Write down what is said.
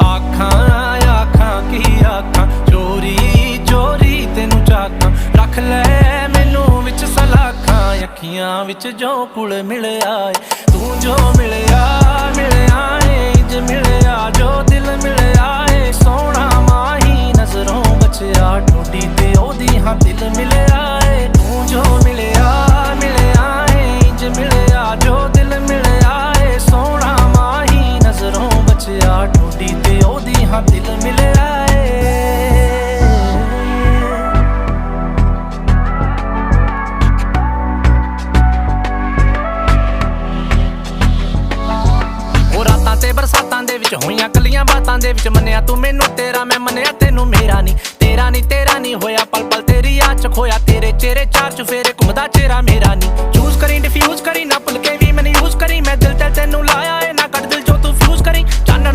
आखां आखां की आखां चोरी चोरी तेनू चाकां रख ले मैनू विच सलाखां अखियां विच जो कुल मिलया तू जो मिलया मिलया इंज मिलया जो दिल मिलया सोना माही नजरों बचया ठोडी ते ओदी हां दिल मिलया तू जो मिलया मिलया इंज मिलया जो दिल मिलया सोना माही नजरों बचया ठोडी ते ओदी हां दिल मिलया ते बरसातां दे विच होईयां कलियां बातां दे विच मन्निया तू मैनू तेरा मैं मन्निया तेनू मेरा नी होया पल पल तेरी याद च खोया तेरे चेहरे चार चुफेरे घुमदा चेहरा मेरा नी चूज करी डिफ्यूज करी ना